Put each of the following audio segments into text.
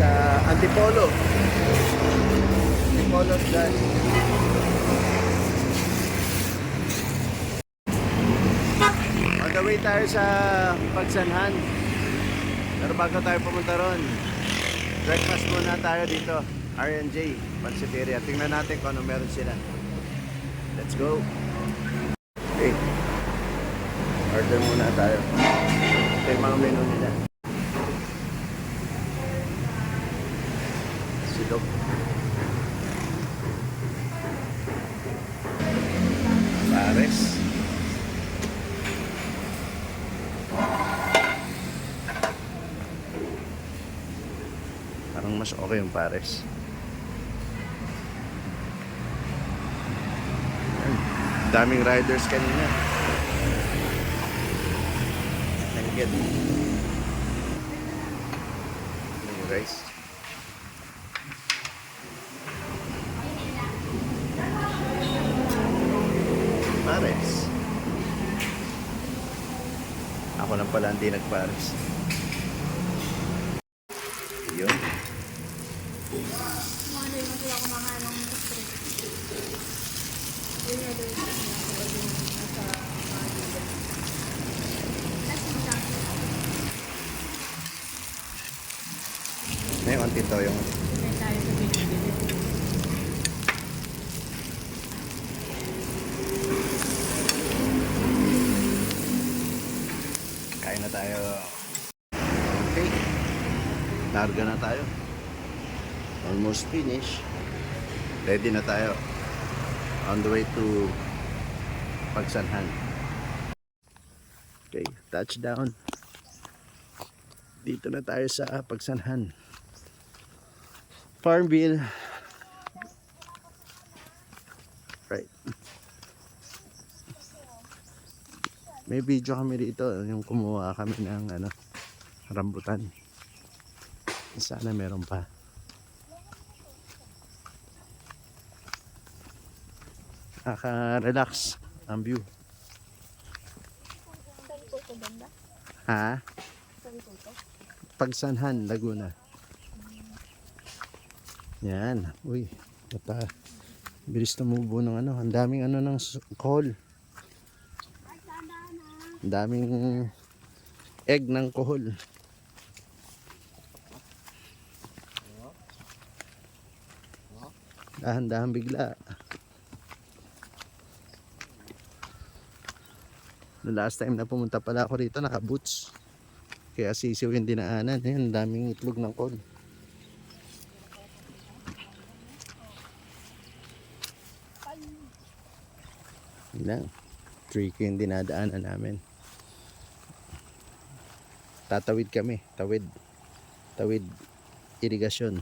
sa Antipolo. Antipolo dyan. On the way tayo sa Pagsanhan. Pero bago tayo pumunta ron, breakfast muna tayo dito. R&J, Pansiberia. Tingnan natin kung ano meron sila. Let's go. Okay. Order muna tayo. Ito yung mga menu nila. Silog. Pares. Parang mas okay yung pares. Daming riders kanina. Nangget. Yung rice. Pares. Ako lang pala hindi nagpares. Yun. Ngayon, antito yung kain na tayo. Okay. Larga na tayo. Almost finish. Ready na tayo. On the way to Pagsanhan. Okay, touchdown. Dito na tayo sa Pagsanhan. Farmville. Right. May video kami dito, yung kumuha kami ng rambutan. Sana meron pa. Nakaka-relax ang view. Ha? Pagsanhan, Laguna. Yan. Uy, bilis tumubo ng ang daming ng kohol. Ang daming egg ng kohol. Dahan-dahan bigla. The last time na pumunta pala ako rito, naka-boots. Kaya sisiw yung dinaanan. Ayan, daming itlog ng kohol. Yan. Tricky yung dinadaanan namin. Tatawid kami. Tawid irigasyon.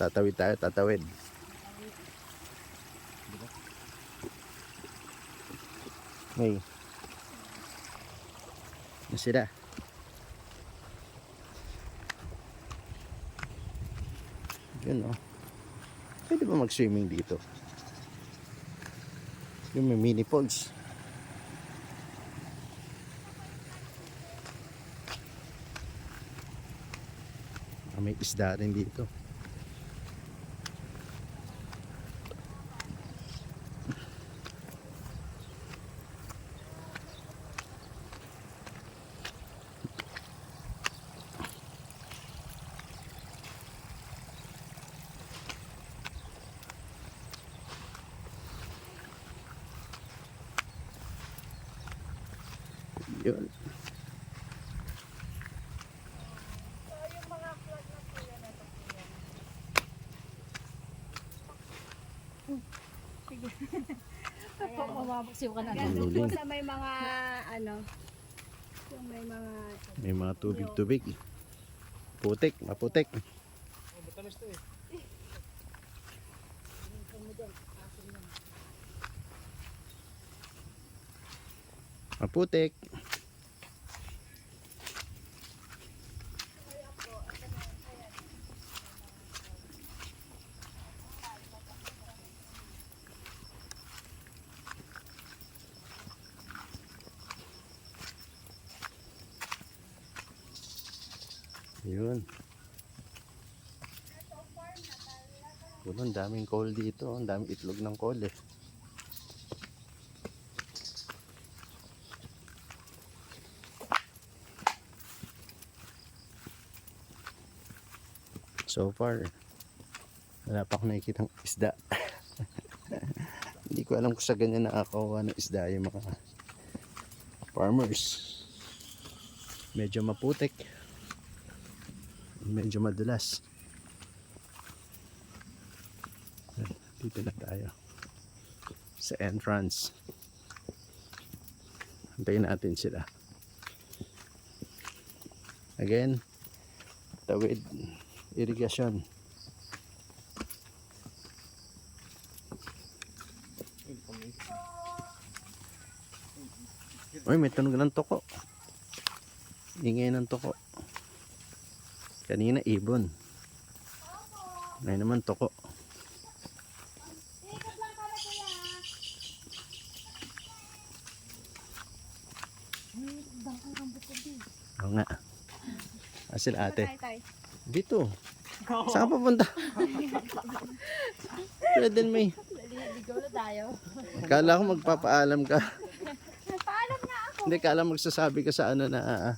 Tatawid tayo, tatawid. Hey. Nasira. Yun Pwede ba mag-swimming dito? Yung may mini falls. May isda rin dito. Yun. Yung mga flag na kuya na ito. Sige. Mamabaksiw ka na. Ganun po sa may mga yung may mga tubig-tubig. Putik, maputik. Matamis to Maputik. Yun. Yun, ang daming call dito. Ang daming itlog ng call eh. So far, wala pa akong nakikitang isda. Hindi ko alam kung sa ganyan nakakakuha ng isda yung mga farmers. Medyo maputik. Medyo madulas. Dito na tayo. Sa entrance. Antayin natin sila. Again, tawid irigasyon. Uy, may tunog ng toko. Ingay ng toko. Kanina ibon. Ngayon naman toko. Oo nga. Asil ate. Dito. Saan ka papunta? Pwede may. Ligaw na tayo. Kala ko magpapaalam ka. Paalam nga ako. Hindi, kala magsasabi ka sa ano na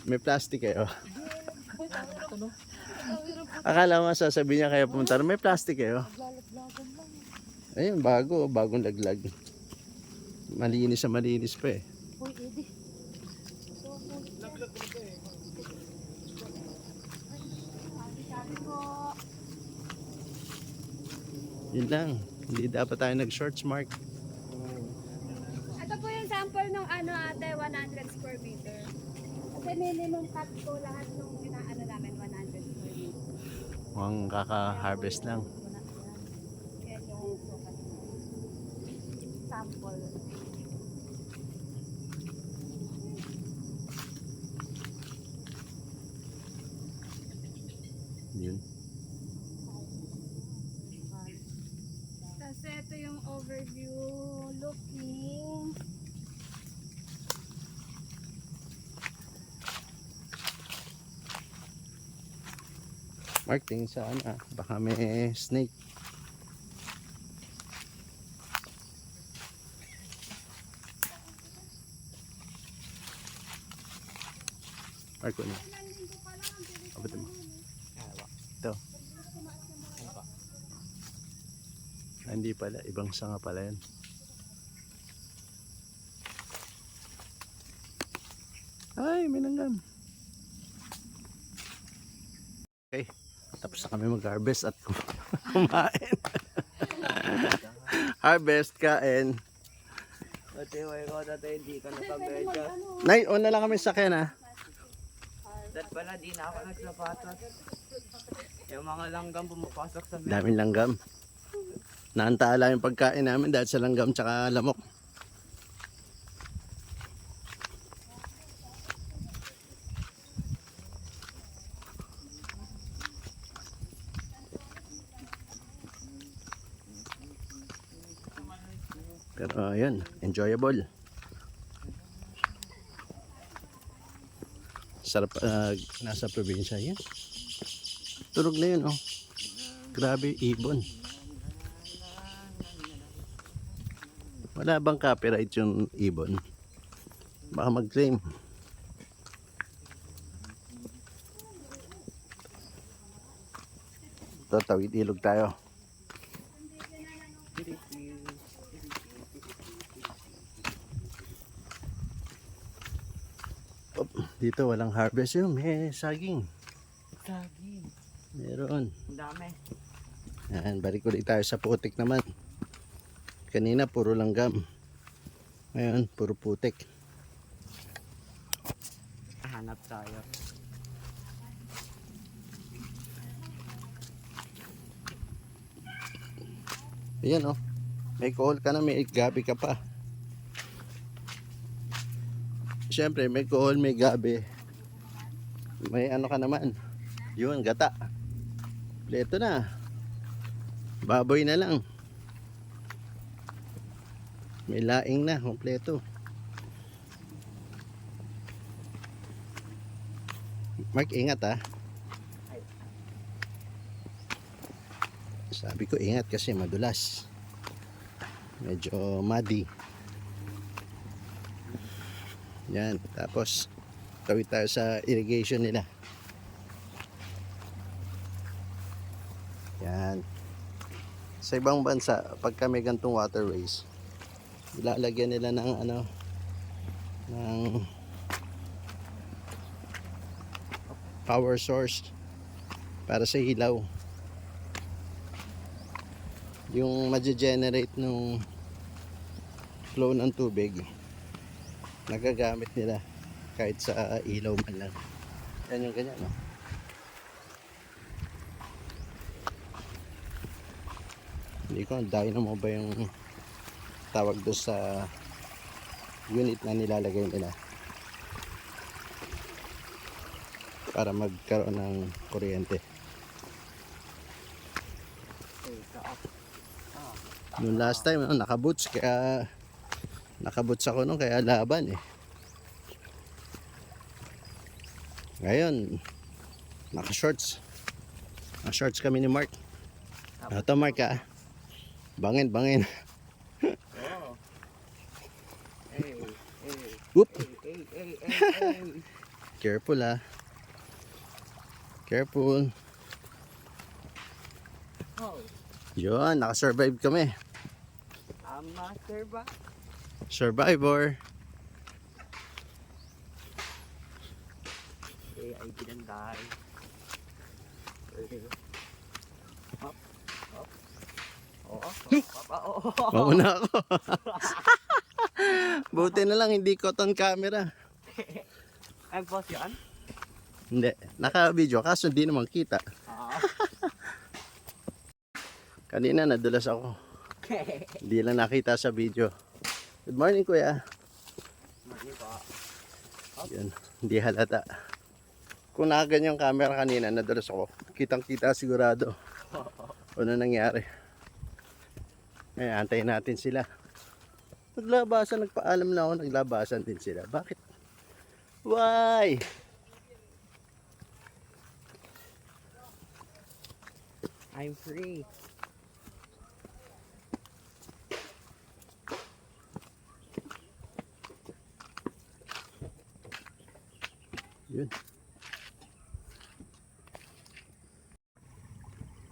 may plastic kayo. Akala mo sasabihin niya kayo pumunta na may plastic kayo. Ayun, bagong laglag. Malinis na malinis pa eh. Uy, Eddie. Yun lang. Hindi dapat tayo nag-shorts mark. Ito po yung sample ng ano ate, 100 square meter. Kasi minimum cut ko lahat nung inaano namin 100 square meter. Mukhang kaka-harvest lang. Yan yung sukat. Sample. Yun. Kasi ito yung overview looking. Mark, tingin saan baka may snake. Mark, ano? Abot mo. Ito. Hindi pala, ibang sanga pala yan. Ay, may langgam. Okay, tapos na kami mag-harvest at kumain. Harvest, kain. Matiway ko dati hindi ka nakabedya. Nay, on na lang kami sa sakyan ha. Dat pala di na ako nagsapatos. Yung mga langgam pumapasok sa meron. Daming langgam. Naantala yung pagkain namin dahil sa langgam tsaka lamok. Pero yun, enjoyable. Sarap nasa probinsya yan. Turog na yun oh. Grabe, ibon. Wala bang copyright yung ibon? Baka mag-claim. Ito, tawid ilog tayo. Op, dito walang harvest yun. May saging. Saging. Meron. Ang dami. Yan, balik ulit tayo sa putik naman. Kanina puro langgam. Ngayon puro putik. Hanap tayo. Ayan oh. May kohol ka na, may gabi ka pa. Siyempre may kohol, may gabi. May ano ka naman. Yun, gata. Leto na. Baboy na lang. May laing na, kompleto. Mark, ingat ha. Sabi ko ingat kasi madulas. Medyo muddy. Yan, tapos tawid tayo sa irrigation nila. Yan. Sa ibang bansa, pagka may gantong waterways, ilalagyan nila ng ng power source para sa ilaw. Yung ma-generate nung flow ng tubig, nagagamit nila kahit sa ilaw man lang. Yan yung ganyan, no? Hindi ko, dynamo ba yung tawag doon sa unit na nilalagay nila para magkaroon ng kuryente. Noong last time, nakaboots, kaya nakaboots ako nung kaya laban eh. Ngayon, naka-shorts. Naka-shorts kami ni Mark. Ito Mark ha. Bangin, bangin. Oh. Hey, hey. Whoop. Hey. Careful ha. Careful. Oh, Yun, naka-survive kami. I'm master ba? Survivor. Hey, I didn't die. Up, up. Oh. Mauna ako. Buti na lang hindi cotton camera. Ay, boss yan? Hindi, naka-video kaso hindi naman kita. Kanina nadulas ako. Hindi lang nakita sa video. Good morning kuya. Mali pa. Yun, hindi halata. Kung nakaganyan yung camera kanina, nadulas ako. Kitang-kita sigurado. Ano nangyari? Ngayon, antayin natin sila. Naglabasan, nagpaalam na ako, naglabasan din sila. Bakit? Why? I'm free. Yun.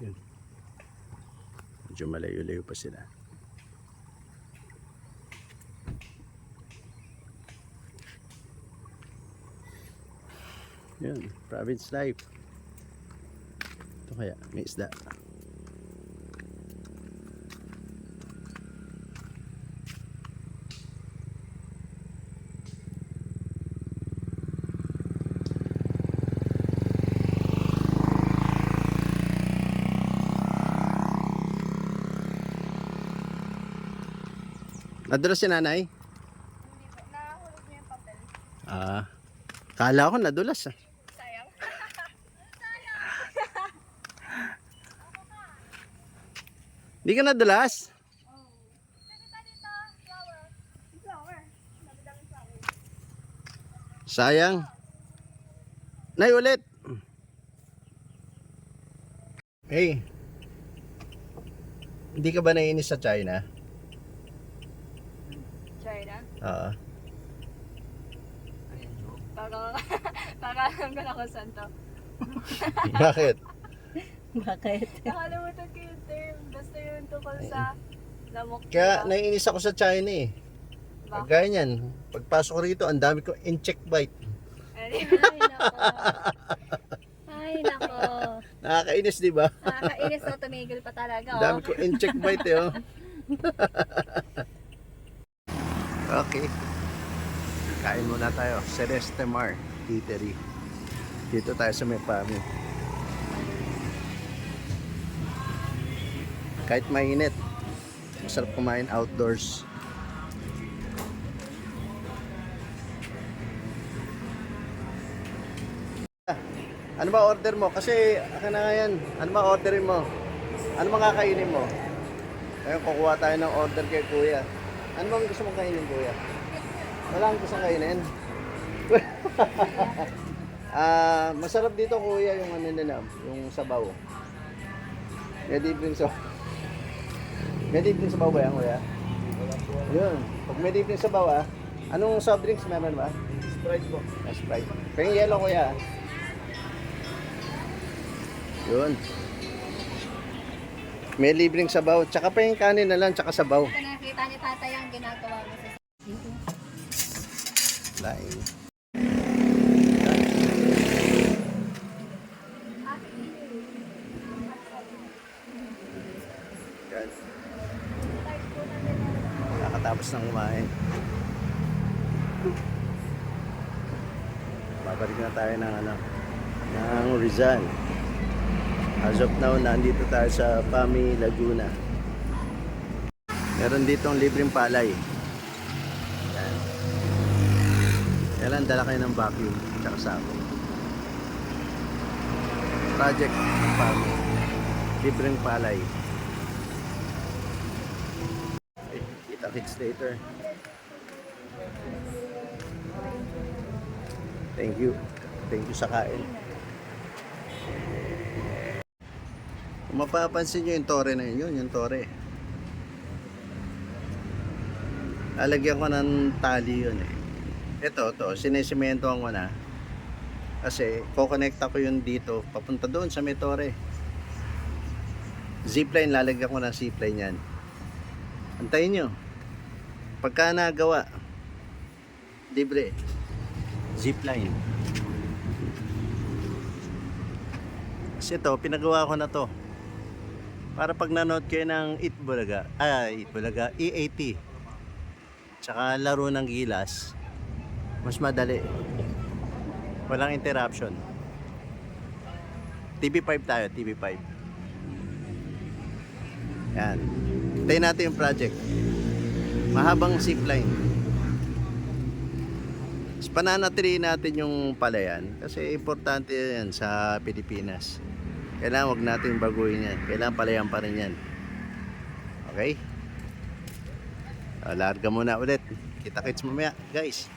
Yun. Medyo malayo-layo pa sila. Yun, province life. Ito kaya, may isda. Nadulas si nanay? Hindi po. Nahulog niya yung papel. Ah, kala ko nadulas ah. Sayang. Hindi ka nadulas? Dito. Flower. Flower. Dami-dami flower. Sayang. Nay, ulit. Hey. Hindi ka ba naiinis sa China? China? Oo. Ayan, no? Pakalam ko na kung saan to. Bakit? Bakit? Nakalimutan ko yung term. Basta yung tungkol sa lamok. Kaya naiinis ako sa China eh. Bakit? Kagaya niyan, pagpasok ko rito, ang dami ko in-check bite. Ay, nako. Ay, nako. Nakakainis, di ba? Nakakainis na tumigil pa talaga. Ang dami ko in-check bite eh. Oh. Okay. Kain muna tayo. Celeste Mar Eatery. Dito tayo sa may pami. Kahit mainit, masarap kumain outdoors. Ano ba order mo? Kasi akin na nga yan. Ano ba orderin mo? Ano mga kakainin mo? Ngayon kukuha tayo ng order kay kuya. Ano bang gusto mong kainin kuya? Wala kang gusto kainin? Masarap dito kuya yung ano nila, yung sabaw. May libreng sabaw. May libreng sabaw ba yan kuya? Yun. Pag may libreng sabaw anong soft drinks meron ba? Sprite po. Sprite. Peng yellow kuya. Yun. May libreng sabaw. Tsaka pa yung kanin na lang, tsaka sabaw. Ito nakita ni tatay ang ginagawa mo sa dito. Lain. Yan. Nakatapos ng kumain. Babalik na tayo ng Rizal. As of now, nandito tayo sa Pami, Laguna. Meron ditong libreng palay. Yan. Kailan dala kayo ng vacuum tsaka sako. Project Pami. Libreng palay. Okay, kita-kits later. Thank you. Thank you sa kain. Kung mapapansin nyo yung tore na yun, yung tore. Lalagyan ko ng tali yun eh. Ito, sinesimentohan ko na. Kasi, kukonekta ko yun dito, papunta doon sa may tore. Zipline, lalagyan ko ng zipline yan. Antayin nyo. Pagka nagawa, libre. Zipline. Kasi ito, pinagawa ko na to. Para pag nanood kayo ng Itbulaga, E80, tsaka laro ng gilas, mas madali. Walang interruption. TV5 tayo, TV5. Yan. Hintayin natin yung project. Mahabang zipline. Pananatilihin natin yung palayan kasi importante yan sa Pilipinas. Kailangan wag natin baguhin yan. Kailangan palayan pa rin yan. Okay? Larga muna ulit. Kita-kits mamaya guys.